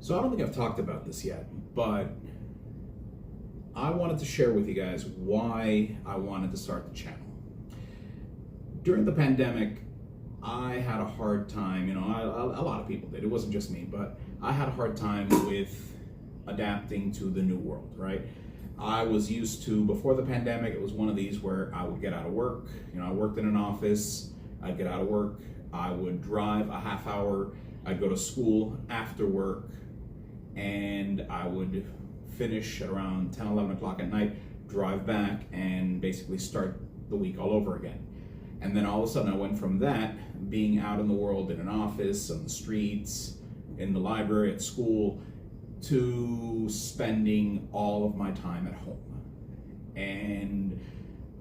So I don't think I've talked about this yet, but I wanted to share with you guys why I wanted to start the channel. During the pandemic, I had a hard time, a lot of people did, it wasn't just me, but I had a hard time with adapting to the new world, right? I was used to, before the pandemic, it was one of these where I would get out of work, I worked in an office, I'd get out of work, I would drive a half hour, I'd go to school after work, and I would finish at around 10, 11 o'clock at night, drive back, and basically start the week all over again. And then all of a sudden I went from that, being out in the world, in an office, on the streets, in the library, at school, to spending all of my time at home. And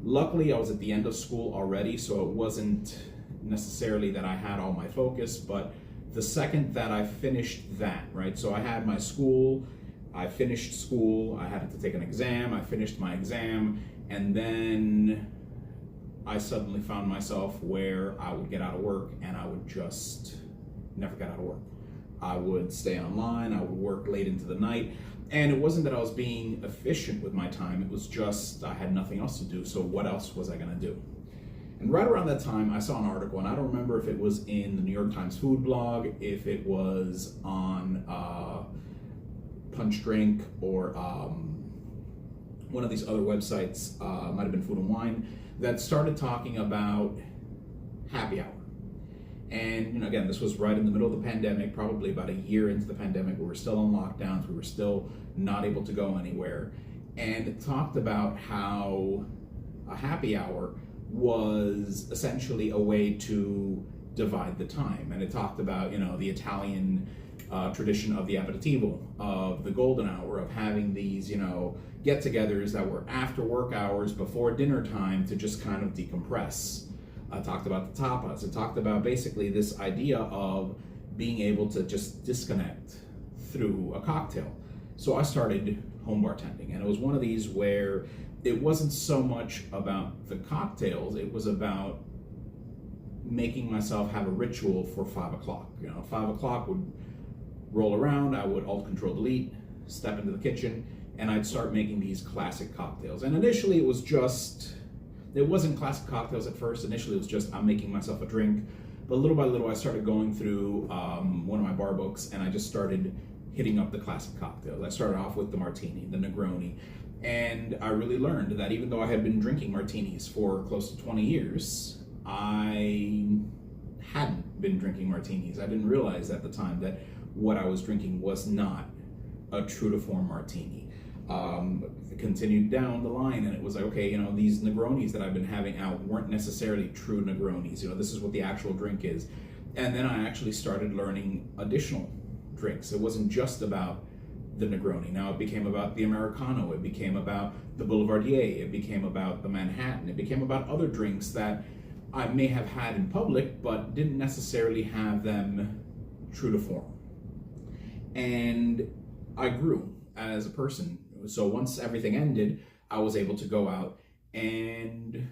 luckily I was at the end of school already, so it wasn't necessarily that I had all my focus, but the second that I finished that, right? So I had my school, I finished school, I had to take an exam, I finished my exam, and then I suddenly found myself where I would get out of work and I would just never get out of work. I would stay online, I would work late into the night, and it wasn't that I was being efficient with my time, it was just I had nothing else to do, so what else was I gonna do? And right around that time, I saw an article, and I don't remember if it was in the New York Times food blog, if it was on Punch Drink, or one of these other websites, might have been Food and Wine, that started talking about happy hour. And again, this was right in the middle of the pandemic, probably about a year into the pandemic. We were still on lockdowns, we were still not able to go anywhere. And it talked about how a happy hour was essentially a way to divide the time. And it talked about, the Italian tradition of the aperitivo, of the golden hour, of having these, get-togethers that were after work hours, before dinner time, to just kind of decompress. I talked about the tapas. It talked about basically this idea of being able to just disconnect through a cocktail. So I started home bartending, and it was one of these where it wasn't so much about the cocktails, it was about making myself have a ritual for 5 o'clock. 5 o'clock would roll around, I would Alt-Control Delete, step into the kitchen, and I'd start making these classic cocktails. And initially it wasn't classic cocktails at first. Initially it was just I'm making myself a drink. But little by little I started going through one of my bar books, and I just started hitting up the classic cocktails. I started off with the martini, the Negroni, and I really learned that even though I had been drinking martinis for close to 20 years, I hadn't been drinking martinis. I didn't realize at the time that what I was drinking was not a true to form martini. Continued down the line, and it was like, okay, these Negronis that I've been having out weren't necessarily true Negronis. This is what the actual drink is. And then I actually started learning additional drinks. It wasn't just about the Negroni. Now it became about the Americano, it became about the Boulevardier, it became about the Manhattan, it became about other drinks that I may have had in public, but didn't necessarily have them true to form. And I grew as a person. So once everything ended, I was able to go out and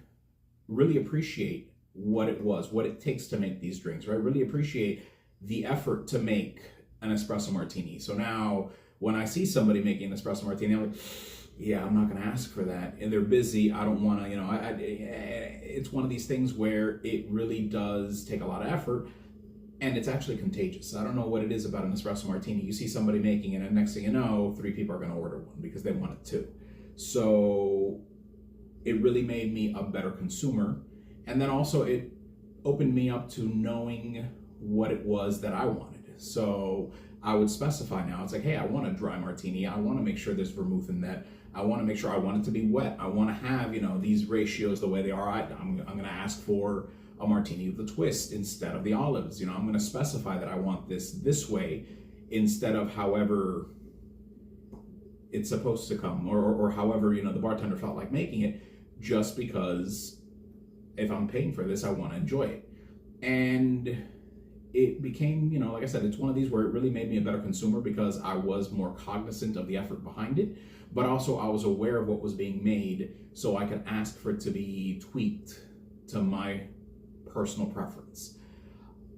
really appreciate what it was, what it takes to make these drinks, right? Really appreciate the effort to make an espresso martini. So now when I see somebody making an espresso martini, I'm like, yeah, I'm not going to ask for that. And they're busy. I don't want to, it's one of these things where it really does take a lot of effort. And it's actually contagious. I don't know what it is about an espresso martini. You see somebody making it, and next thing you know, 3 people are going to order one because they want it too. So it really made me a better consumer. And then also it opened me up to knowing what it was that I wanted. So I would specify now. It's like, hey, I want a dry martini. I want to make sure there's vermouth in that. I want to make sure I want it to be wet. I want to have, these ratios the way they are. I'm going to ask for a martini with a twist instead of the olives. I'm going to specify that I want this way instead of however it's supposed to come, or however the bartender felt like making it, just because if I'm paying for this, I want to enjoy it. And it became, like I said, it's one of these where it really made me a better consumer because I was more cognizant of the effort behind it, but also I was aware of what was being made, so I could ask for it to be tweaked to my personal preference.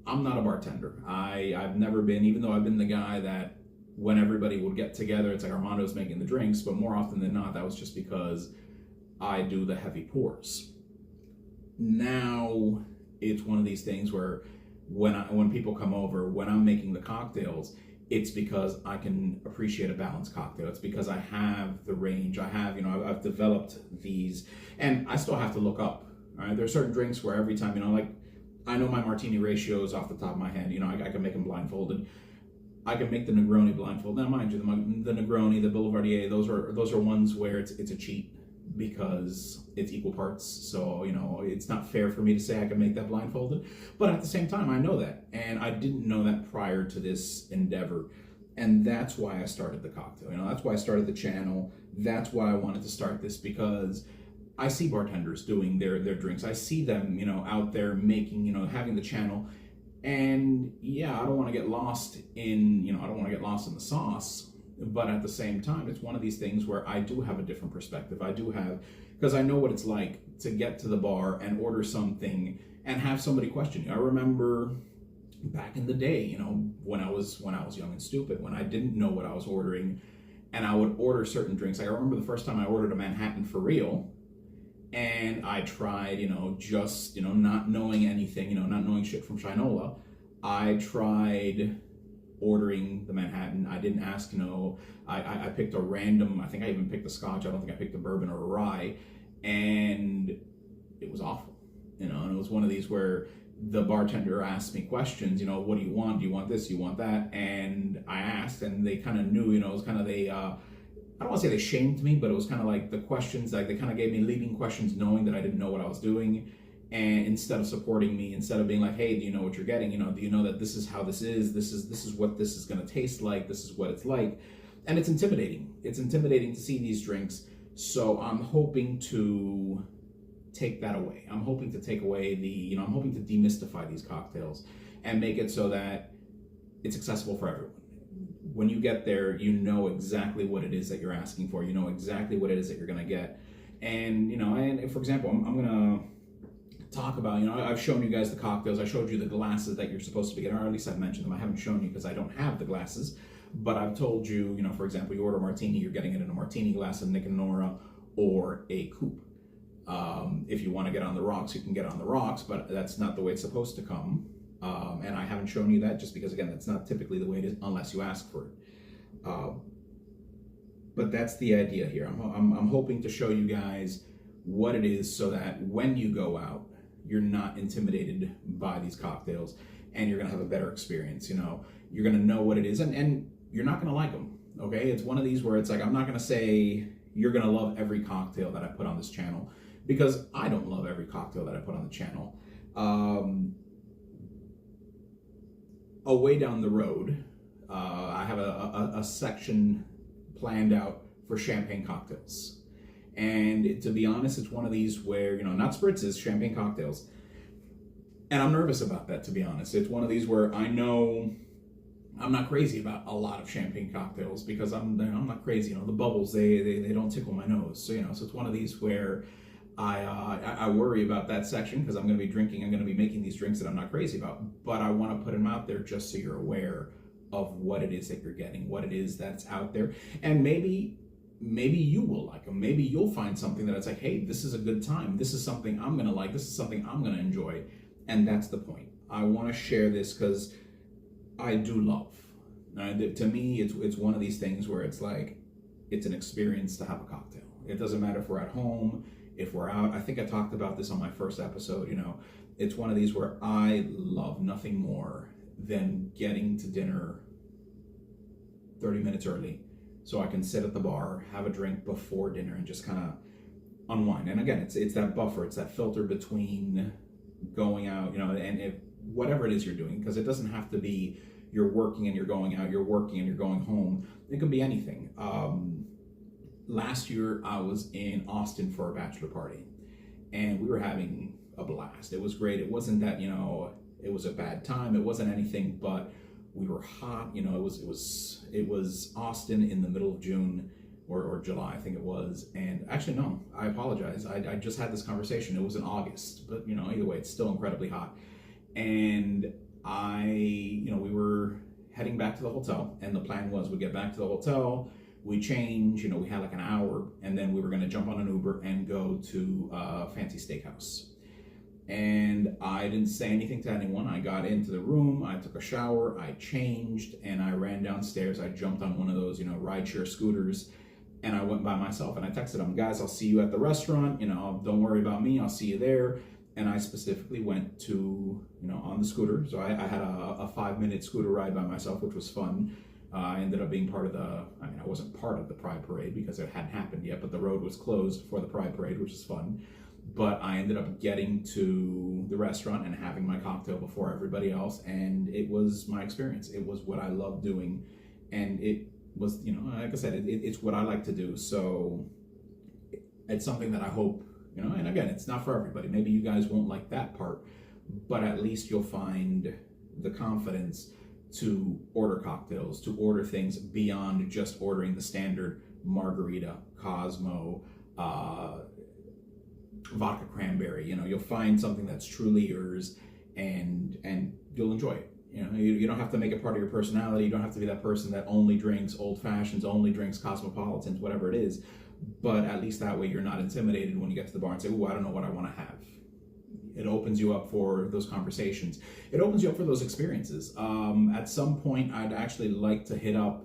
I'm not a bartender. I've never been, even though I've been the guy that when everybody would get together, it's like Armando's making the drinks, but more often than not, that was just because I do the heavy pours. Now it's one of these things where when people come over, when I'm making the cocktails, it's because I can appreciate a balanced cocktail. It's because I have the range. I have, I've developed these, and I still have to look up. All right, there are certain drinks where every time, like I know my martini ratios off the top of my head. I can make them blindfolded. I can make the Negroni blindfolded. Now, mind you, the Negroni, the Boulevardier, those are ones where it's a cheat because it's equal parts. So, it's not fair for me to say I can make that blindfolded. But at the same time, I know that. And I didn't know that prior to this endeavor. And that's why I started the cocktail. That's why I started the channel. That's why I wanted to start this, because I see bartenders doing their drinks. I see them, out there making, having the channel. And yeah, I don't want to get lost in, I don't want to get lost in the sauce. But at the same time, it's one of these things where I do have a different perspective. Because I know what it's like to get to the bar and order something and have somebody question you. I remember back in the day, when I was young and stupid, when I didn't know what I was ordering, and I would order certain drinks. Like I remember the first time I ordered a Manhattan for real, and I tried, just, not knowing anything, not knowing shit from Shinola. I tried ordering the Manhattan. I didn't ask, I picked a random, I think I even picked a scotch. I don't think I picked a bourbon or a rye, and it was awful, and it was one of these where the bartender asked me questions, what do you want? Do you want this? Do you want that? And I asked, and they kind of knew, it was kind of I don't want to say they shamed me, but it was kind of like the questions, like they kind of gave me leading questions knowing that I didn't know what I was doing. And instead of supporting me, instead of being like, hey, do you know what you're getting? Do you know that this is how this is? This is what this is going to taste like. This is what it's like. And it's intimidating. It's intimidating to see these drinks. So I'm hoping to take that away. I'm hoping to take away I'm hoping to demystify these cocktails and make it so that it's accessible for everyone. When you get there, you know exactly what it is that you're asking for. You know exactly what it is that you're going to get. And, and for example, I'm going to talk about, I've shown you guys the cocktails. I showed you the glasses that you're supposed to be getting, or at least I've mentioned them. I haven't shown you because I don't have the glasses. But I've told you, for example, you order a martini, you're getting it in a martini glass, a Nick and Nora, or a coupe. If you want to get on the rocks, you can get on the rocks, but that's not the way it's supposed to come. And I haven't shown you that just because, again, that's not typically the way it is unless you ask for it. But that's the idea here. I'm hoping to show you guys what it is so that when you go out, you're not intimidated by these cocktails and you're going to have a better experience. You're going to know what it is and you're not going to like them. Okay. It's one of these where it's like, I'm not going to say you're going to love every cocktail that I put on this channel, because I don't love every cocktail that I put on the channel. A way down the road, I have a section planned out for champagne cocktails. And to be honest, it's one of these where, not spritzes, champagne cocktails. And I'm nervous about that, to be honest. It's one of these where I know I'm not crazy about a lot of champagne cocktails because I'm not crazy. The bubbles, they don't tickle my nose. So, so it's one of these where I worry about that section because I'm going to be drinking, I'm going to be making these drinks that I'm not crazy about, but I want to put them out there just so you're aware of what it is that you're getting, what it is that's out there. And maybe you will like them. Maybe you'll find something that it's like, hey, this is a good time. This is something I'm going to like. This is something I'm going to enjoy. And that's the point. I want to share this because I do love. To me, it's one of these things where it's like, it's an experience to have a cocktail. It doesn't matter if we're at home, if we're out. I think I talked about this on my first episode. It's one of these where I love nothing more than getting to dinner 30 minutes early so I can sit at the bar, have a drink before dinner, and just kind of unwind. And again, it's that buffer, it's that filter between going out, and whatever it is you're doing, because it doesn't have to be you're working and you're going out, you're working and you're going home. It can be anything. Last year, I was in Austin for a bachelor party, and we were having a blast. It was great. It wasn't that, it was a bad time. It wasn't anything, but we were hot. It was Austin in the middle of June or July, I think it was. And actually, no, I apologize. I just had this conversation. It was in August, but either way, it's still incredibly hot. And we were heading back to the hotel, and the plan was we get back to the hotel, we change, we had like an hour, and then we were going to jump on an Uber and go to a fancy steakhouse. And I didn't say anything to anyone. I got into the room, I took a shower, I changed, and I ran downstairs. I jumped on one of those, rideshare scooters, and I went by myself, and I texted them, guys, I'll see you at the restaurant, don't worry about me, I'll see you there. And I specifically went to, on the scooter. So I had a 5-minute scooter ride by myself, which was fun. I ended up being part of I wasn't part of the Pride Parade because it hadn't happened yet, but the road was closed for the Pride Parade, which is fun. But I ended up getting to the restaurant and having my cocktail before everybody else. And it was my experience. It was what I love doing. And it was, like I said, it's what I like to do. So it's something that I hope, and again, it's not for everybody. Maybe you guys won't like that part, but at least you'll find the confidence to order cocktails, to order things beyond just ordering the standard margarita, Cosmo, vodka cranberry. You'll find something that's truly yours, and you'll enjoy it. You don't have to make it part of your personality. You don't have to be that person that only drinks old fashions, only drinks cosmopolitans, whatever it is. But at least that way you're not intimidated when you get to the bar and say, "Oh, I don't know what I want to have." It opens you up for those conversations. It opens you up for those experiences. At some point, I'd actually like to hit up.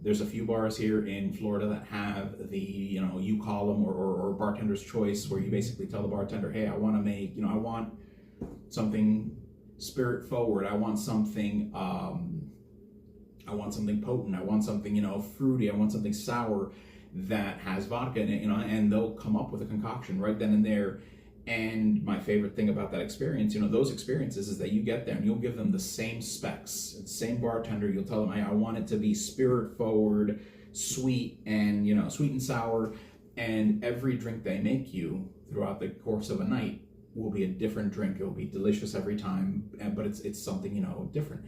There's a few bars here in Florida that have the, you call them or bartender's choice, where you basically tell the bartender, "Hey, I want to make, I want something spirit forward. I want something, potent. I want something, fruity. I want something sour that has vodka in it, and they'll come up with a concoction right then and there." And my favorite thing about that experience, those experiences, is that you get there and you'll give them the same specs, the same bartender. You'll tell them, "Hey, I want it to be spirit forward, sweet, and sweet and sour." And every drink they make you throughout the course of a night will be a different drink. It will be delicious every time, but it's something different.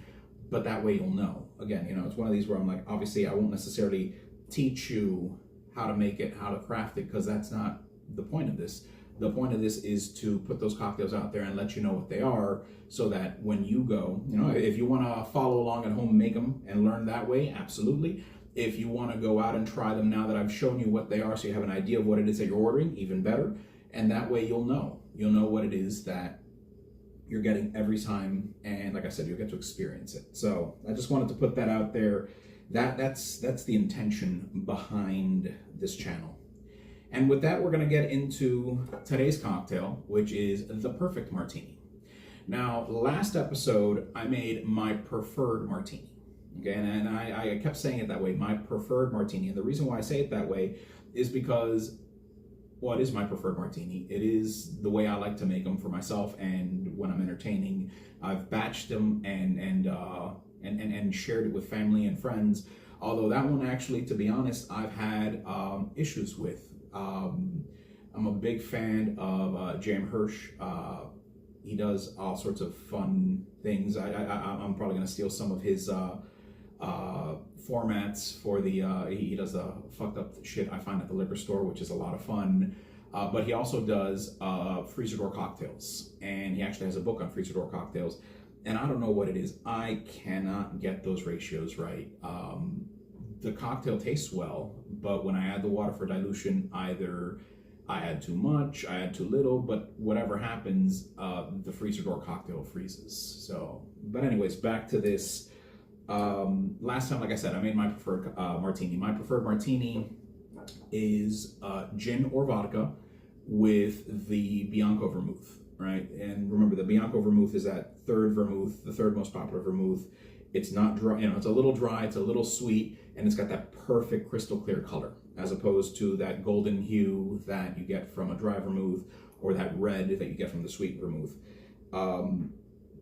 But that way you'll know. Again, it's one of these where I'm like, obviously I won't necessarily teach you how to make it, how to craft it, because that's not the point of this. The point of this is to put those cocktails out there and let you know what they are, so that when you go, if you want to follow along at home and make them and learn that way, absolutely. If you want to go out and try them now that I've shown you what they are, so you have an idea of what it is that you're ordering, even better. And that way you'll know what it is that you're getting every time. And like I said, you'll get to experience it. So I just wanted to put that out there. That's the intention behind this channel. And with that, we're going to get into today's cocktail, which is the Perfect Martini. Now, last episode, I made my preferred martini. Okay, and I kept saying it that way, my preferred martini. And the reason why I say it that way is because, well, it is my preferred martini. It is the way I like to make them for myself, and when I'm entertaining. I've batched them and shared it with family and friends. Although that one, actually, to be honest, I've had issues with. I'm a big fan of Jam Hirsch. He does all sorts of fun things. I'm probably going to steal some of his formats for the, he does the fucked up shit I find at the liquor store, which is a lot of fun. But he also does freezer door cocktails, and he actually has a book on freezer door cocktails. And I don't know what it is. I cannot get those ratios right. The cocktail tastes well, but when I add the water for dilution, either I add too much, I add too little, but whatever happens, the freezer door cocktail freezes. So, but anyways, back to this. Last time, like I said, I made my preferred martini. My preferred martini is gin or vodka with the Bianco vermouth, right? And remember, the Bianco vermouth is that third vermouth, the third most popular vermouth. It's not dry, it's a little dry, it's a little sweet, and it's got that perfect crystal clear color, as opposed to that golden hue that you get from a dry vermouth, or that red that you get from the sweet vermouth.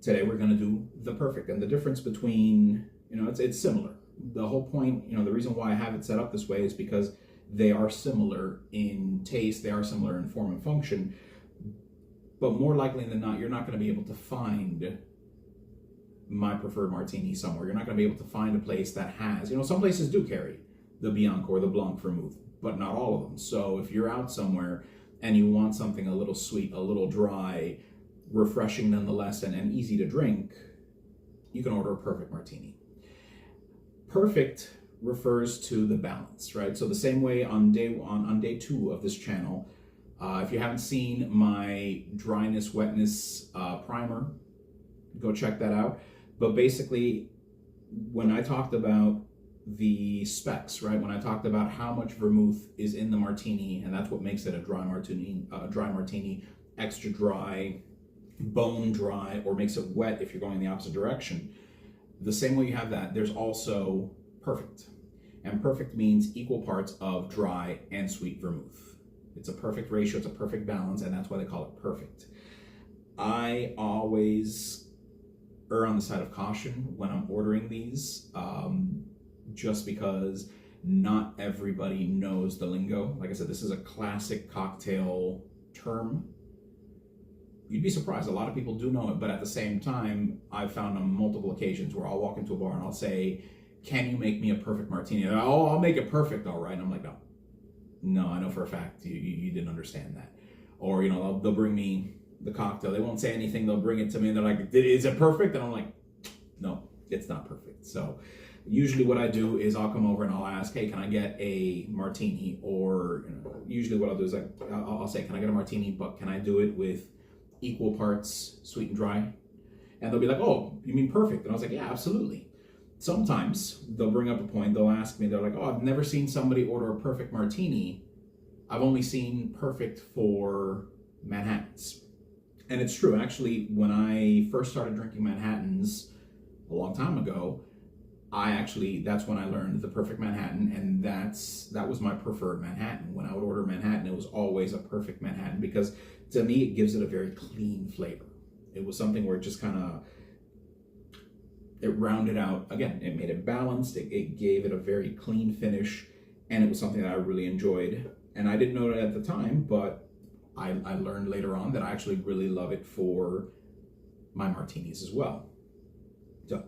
Today we're going to do the perfect, and the difference between, it's similar. The whole point, the reason why I have it set up this way is because they are similar in taste, they are similar in form and function, but more likely than not, you're not going to be able to find my preferred martini somewhere. You're not going to be able to find a place that has, some places do carry the Bianco or the Blanc vermouth, but not all of them. So if you're out somewhere and you want something a little sweet, a little dry, refreshing nonetheless, and easy to drink, you can order a Perfect Martini. Perfect refers to the balance, right? So the same way on day 2 of this channel, if you haven't seen my dryness wetness primer, go check that out. But basically, when I talked about the specs, right? When I talked about how much vermouth is in the martini, and that's what makes it a dry martini, extra dry, bone dry, or makes it wet if you're going in the opposite direction. The same way you have that, there's also perfect. And perfect means equal parts of dry and sweet vermouth. It's a perfect ratio, it's a perfect balance, and that's why they call it perfect. I always err on the side of caution when I'm ordering these, just because not everybody knows the lingo. Like I said, this is a classic cocktail term. You'd be surprised, a lot of people do know it, but at the same time, I've found on multiple occasions where I'll walk into a bar and I'll say, can you make me a perfect martini? And, oh, I'll make it perfect, all right. And I'm like, no, I know for a fact you didn't understand that. Or, they'll bring me the cocktail. They won't say anything. They'll bring it to me and they're like, is it perfect? And I'm like, no, it's not perfect. So usually what I do is I'll come over and I'll ask, hey, can I get a martini? Or usually what I'll do is I'll say, can I get a martini, but can I do it with equal parts sweet and dry? And they'll be like, oh, you mean perfect? And I was like, yeah, absolutely. Sometimes they'll bring up a point, they'll ask me, they're like, oh, I've never seen somebody order a perfect martini. I've only seen perfect for Manhattans. And it's true, actually, when I first started drinking Manhattans a long time ago, that's when I learned the perfect Manhattan, and that was my preferred Manhattan. When I would order Manhattan, it was always a perfect Manhattan, because to me, it gives it a very clean flavor. It was something where it just kind of, it rounded out, again, it made it balanced, it gave it a very clean finish, and it was something that I really enjoyed. And I didn't know it at the time, but I learned later on that I actually really love it for my martinis as well. So,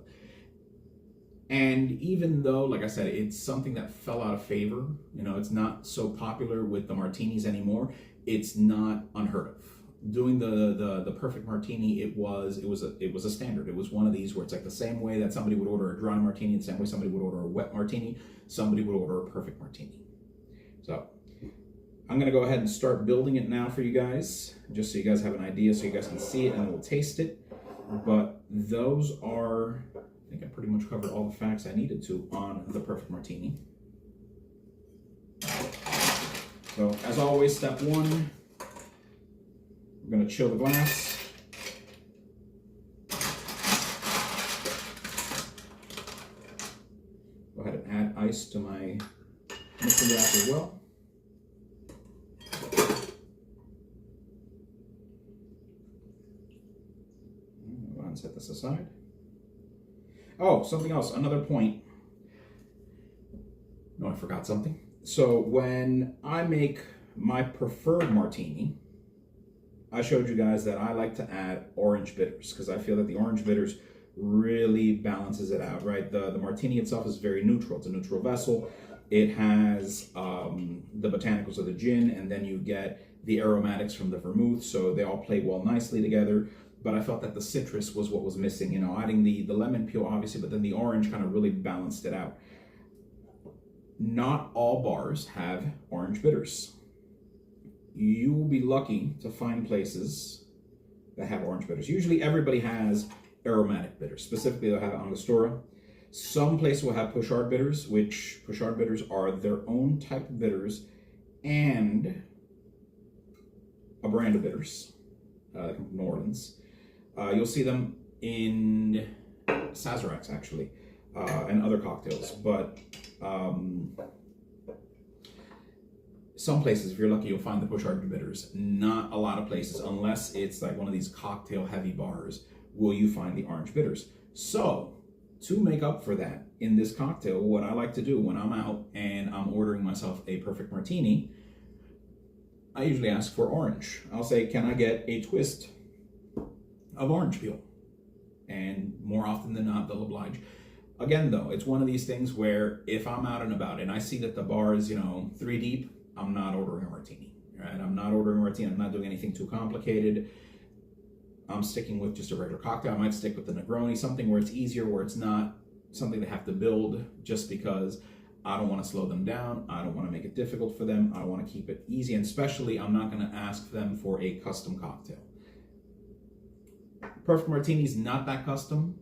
and even though, like I said, it's something that fell out of favor, it's not so popular with the martinis anymore, it's not unheard of. Doing the perfect martini, it was a standard. It was one of these where it's like the same way that somebody would order a dry martini, the same way somebody would order a wet martini, somebody would order a perfect martini. So I'm gonna go ahead and start building it now for you guys, just so you guys have an idea, so you guys can see it and we'll taste it. But those are, I think I pretty much covered all the facts I needed to on the perfect martini. So as always, step 1, we're going to chill the glass. Go ahead and add ice to my mixing glass as well. Go ahead and set this aside. Oh, something else, another point. No, I forgot something. So when I make my preferred martini, I showed you guys that I like to add orange bitters because I feel that the orange bitters really balances it out, right? The martini itself is very neutral. It's a neutral vessel. It has the botanicals of the gin, and then you get the aromatics from the vermouth, so they all play well nicely together. But I felt that the citrus was what was missing, adding the lemon peel, obviously, but then the orange kind of really balanced it out. Not all bars have orange bitters. You will be lucky to find places that have orange bitters. Usually everybody has aromatic bitters. Specifically, they'll have Angostura. Some places will have Pouchard bitters, which Pouchard bitters are their own type of bitters and a brand of bitters from New Orleans. You'll see them in Sazeracs, actually, and other cocktails. But some places, if you're lucky, you'll find the Pouchard bitters. Not a lot of places, unless it's like one of these cocktail heavy bars, will you find the orange bitters. So to make up for that in this cocktail, what I like to do when I'm out and I'm ordering myself a perfect martini, I usually ask for orange. I'll say, can I get a twist of orange peel? And more often than not, they'll oblige. Again, though, it's one of these things where if I'm out and about and I see that the bar is, 3 deep, I'm not ordering a martini, right? I'm not ordering a martini. I'm not doing anything too complicated. I'm sticking with just a regular cocktail. I might stick with the Negroni, something where it's easier, where it's not something they have to build just because I don't want to slow them down. I don't want to make it difficult for them. I want to keep it easy, and especially I'm not going to ask them for a custom cocktail. Perfect Martini is not that custom,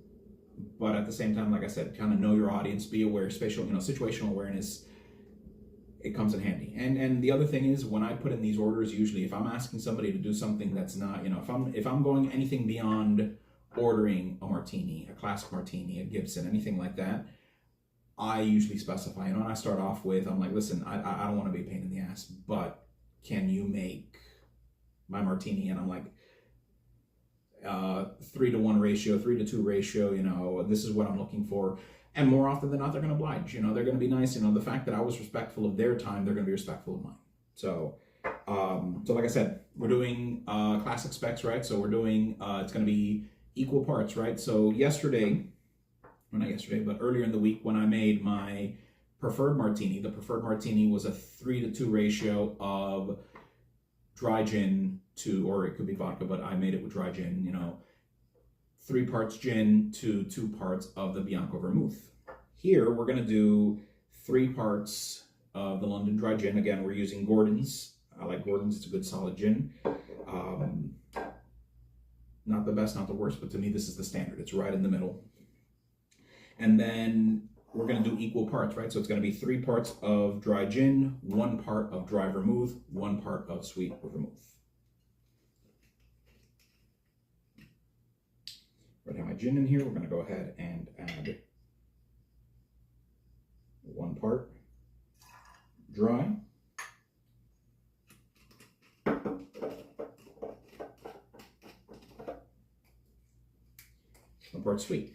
but at the same time, like I said, kind of know your audience, be aware, spatial, situational awareness. It comes in handy. And the other thing is, when I put in these orders, usually if I'm asking somebody to do something that's not, if I'm going anything beyond ordering a martini, a classic martini, a Gibson, anything like that, I usually specify. And I start off with, I'm like, listen, I don't want to be a pain in the ass, but can you make my martini? And I'm like, 3-to-1 ratio, 3-to-2 ratio, this is what I'm looking for. And more often than not, they're going to oblige, they're going to be nice. The fact that I was respectful of their time, they're going to be respectful of mine. So like I said, we're doing classic specs, right? So we're doing, it's going to be equal parts, right? So earlier in the week when I made my preferred martini, the preferred martini was a 3-to-2 ratio of dry gin to, or it could be vodka, but I made it with dry gin, 3 parts gin to 2 parts of the Bianco Vermouth. Here, we're gonna do 3 parts of the London dry gin. Again, we're using Gordon's. I like Gordon's, it's a good solid gin. Not the best, not the worst, but to me, this is the standard. It's right in the middle. And then we're gonna do equal parts, right? So it's gonna be 3 parts of dry gin, 1 part of dry vermouth, 1 part of sweet vermouth. We're gonna have my gin in here. We're gonna go ahead and add 1 part dry. 1 part sweet.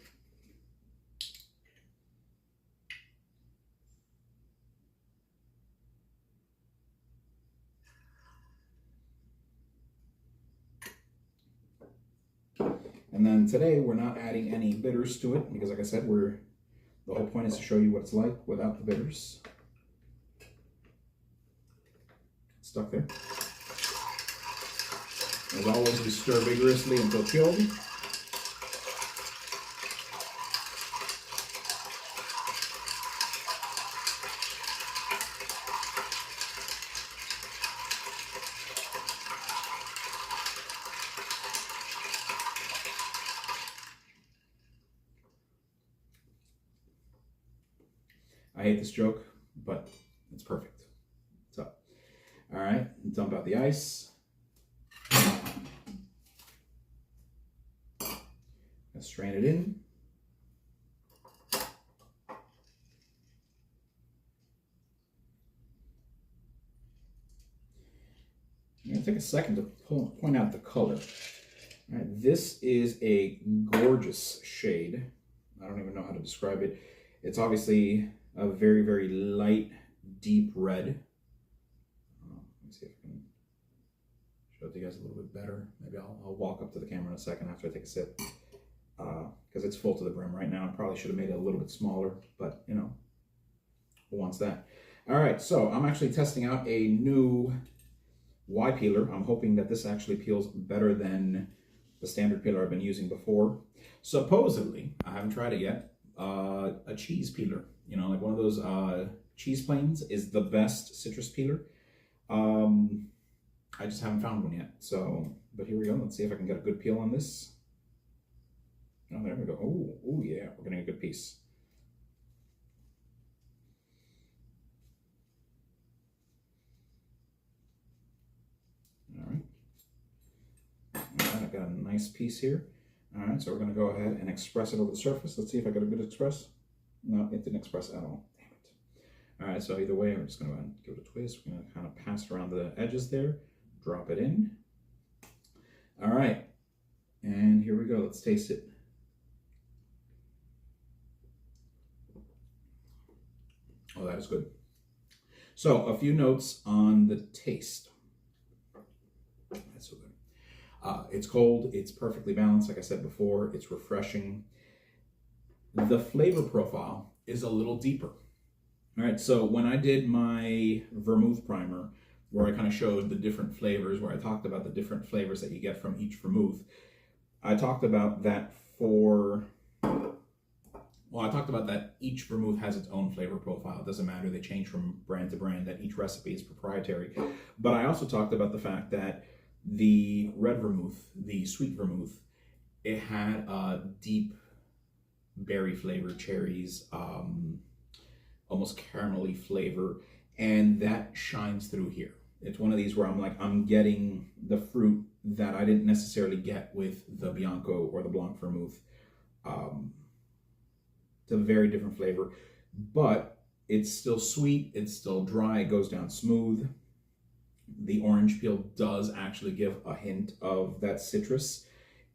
And then today we're not adding any bitters to it because, like I said, the whole point is to show you what it's like without the bitters. Stuck there. As always, we stir vigorously until chilled. I hate this joke, but it's perfect. So, all right, dump out the ice. Let's strain it in. I'm going to take a second to point out the color. All right, this is a gorgeous shade. I don't even know how to describe it. It's obviously a very, very light, deep red. Let me see if I can show it to you guys a little bit better. Maybe I'll walk up to the camera in a second after I take a sip. Because it's full to the brim right now. I probably should have made it a little bit smaller, but who wants that? All right, so I'm actually testing out a new Y peeler. I'm hoping that this actually peels better than the standard peeler I've been using before. Supposedly, I haven't tried it yet, a cheese peeler, like one of those cheese planes is the best citrus peeler. I just haven't found one yet. So, but here we go. Let's see if I can get a good peel on this. Oh, there we go. Oh, yeah, we're getting a good piece. All right. I've got a nice piece here. All right, so we're going to go ahead and express it over the surface. Let's see if I got a good express. No, it didn't express at all. Damn it. All right, so either way, I'm just going to give it a twist. We're going to kind of pass around the edges there, drop it in. All right, and here we go. Let's taste it. Oh, that is good. So, a few notes on the taste. That's so good. It's cold, it's perfectly balanced, like I said before, it's refreshing. The flavor profile is a little deeper. All right, so when I did my vermouth primer, where I kind of showed the different flavors, where I talked about the different flavors that you get from each vermouth, I talked about that for Well, I talked about that each vermouth has its own flavor profile. It doesn't matter, they change from brand to brand, that each recipe is proprietary. But I also talked about the fact that the red vermouth, the sweet vermouth, it had a deep berry flavor, cherries, almost caramelly flavor, and that shines through here. It's one of these where I'm like, I'm getting the fruit that I didn't necessarily get with the Bianco or the Blanc vermouth. It's a very different flavor, but it's still sweet, it's still dry, it goes down smooth. The orange peel does actually give a hint of that citrus.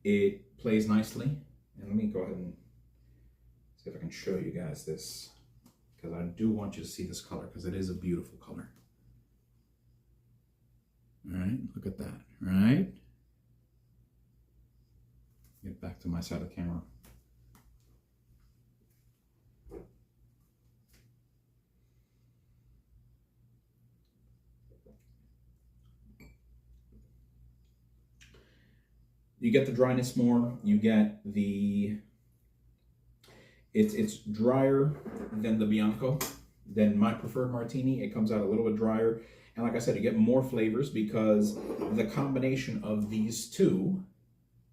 It plays nicely. And let me go ahead and see if I can show you guys this, because I do want you to see this color, because it is a beautiful color. All right, look at that, right? Get back to my side of the camera. You get the dryness more, you get the, it's drier than the Bianco, than my preferred martini. It comes out a little bit drier. And like I said, you get more flavors because the combination of these two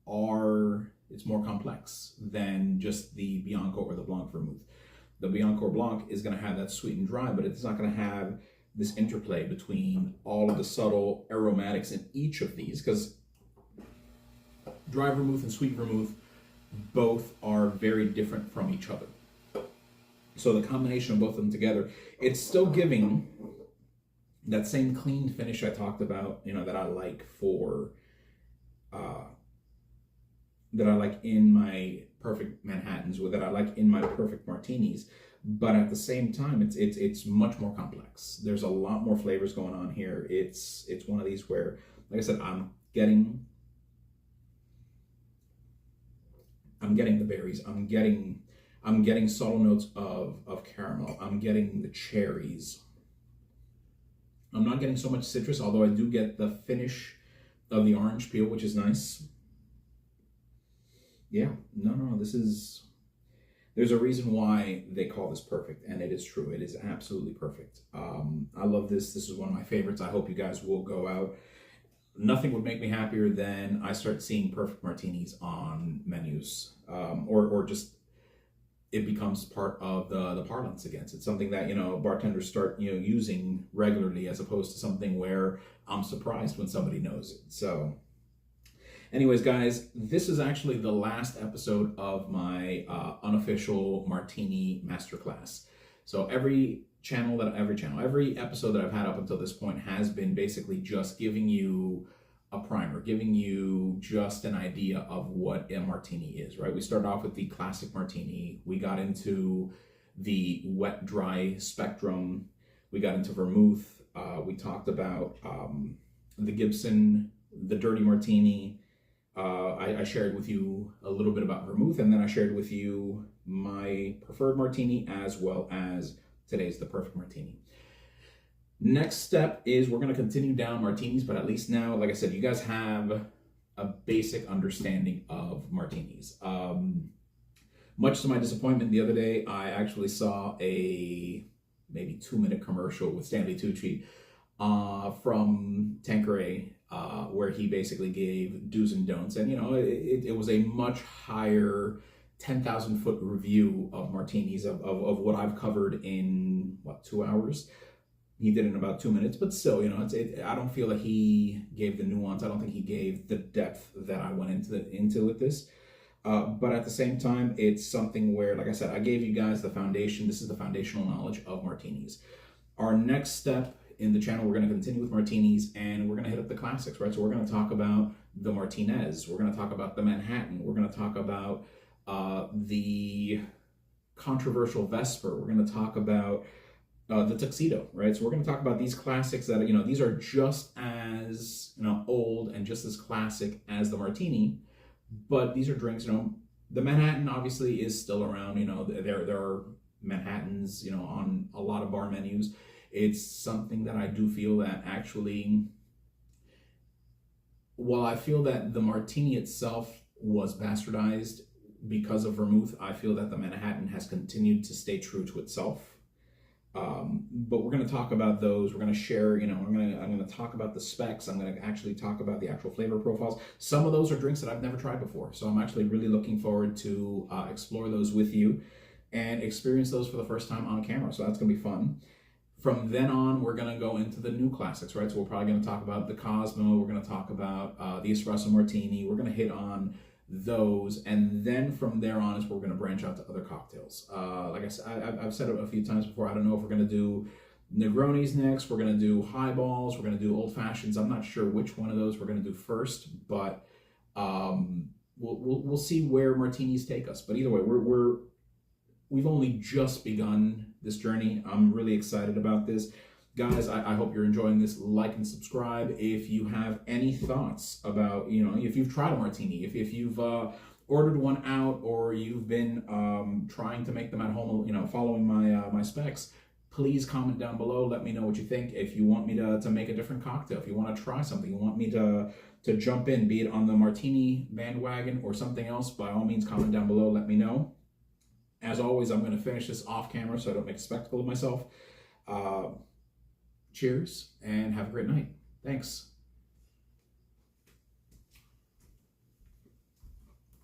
it's more complex than just the Bianco or the Blanc vermouth. The Bianco or Blanc is gonna have that sweet and dry, but it's not gonna have this interplay between all of the subtle aromatics in each of these, because dry vermouth and sweet vermouth both are very different from each other. So the combination of both of them together, it's still giving that same clean finish I talked about, that I like for, that I like in my perfect Manhattans, or that I like in my perfect martinis. But at the same time, it's much more complex. There's a lot more flavors going on here. It's one of these where, like I said, I'm getting the berries. I'm getting subtle notes of caramel. I'm getting the cherries. I'm not getting so much citrus, although I do get the finish of the orange peel, which is nice. Yeah, no, there's a reason why they call this perfect, and it is true. It is absolutely perfect. I love this. This is one of my favorites. I hope you guys will go out. Nothing would make me happier than I start seeing perfect martinis on menus, or just it becomes part of the parlance again. It's something that bartenders start using regularly, as opposed to something where I'm surprised when somebody knows it. So anyways, guys, this is actually the last episode of my unofficial martini masterclass. So every episode that I've had up until this point has been basically just giving you a primer, giving you just an idea of what a martini is, right? We started off with the classic martini. We got into the wet, dry spectrum. We got into vermouth. We talked about the Gibson, the dirty martini. I shared with you a little bit about vermouth, and then I shared with you my preferred martini, as well as today's the perfect martini. Next step is we're going to continue down martinis, but at least now, like I said, you guys have a basic understanding of martinis. Much to my disappointment, the other day, I actually saw a maybe 2-minute commercial with Stanley Tucci from Tanqueray, where he basically gave do's and don'ts. And, it was a much higher 10,000 foot review of martinis, of what I've covered in, 2 hours? He did it in about 2 minutes, but still, I don't feel that he gave the nuance. I don't think he gave the depth that I went into with this. But at the same time, it's something where, like I said, I gave you guys the foundation. This is the foundational knowledge of martinis. Our next step in the channel, we're going to continue with martinis, and we're going to hit up the classics, right? So we're going to talk about the Martinez. We're going to talk about the Manhattan. We're going to talk about the controversial Vesper. We're going to talk about the Tuxedo, right? So we're going to talk about these classics that, these are just as, old and just as classic as the Martini, but these are drinks, the Manhattan obviously is still around, there are Manhattans, on a lot of bar menus. It's something that I do feel that actually, while I feel that the Martini itself was bastardized, because of vermouth, I feel that the Manhattan has continued to stay true to itself. But we're going to talk about those. We're going to share, I'm going to talk about the specs. I'm going to actually talk about the actual flavor profiles. Some of those are drinks that I've never tried before. So I'm actually really looking forward to explore those with you and experience those for the first time on camera. So that's going to be fun. From then on, we're going to go into the new classics, right? So we're probably going to talk about the Cosmo. We're going to talk about the Espresso Martini. We're going to hit on those, and then from there on is where we're going to branch out to other cocktails. Like I said, I've said it a few times before. I don't know if we're going to do Negronis next. We're going to do highballs. We're going to do old fashions. I'm not sure which one of those we're going to do first, but we'll see where martinis take us. But either way, we've only just begun this journey. I'm really excited about this. Guys, I hope you're enjoying this. Like and subscribe. If you have any thoughts about, if you've tried a martini, if you've ordered one out, or you've been trying to make them at home, following my specs, please comment down below. Let me know what you think. If you want me to make a different cocktail, if you want to try something, you want me to jump in, be it on the martini bandwagon or something else, by all means, comment down below. Let me know. As always, I'm going to finish this off camera so I don't make a spectacle of myself. Cheers and have a great night. Thanks.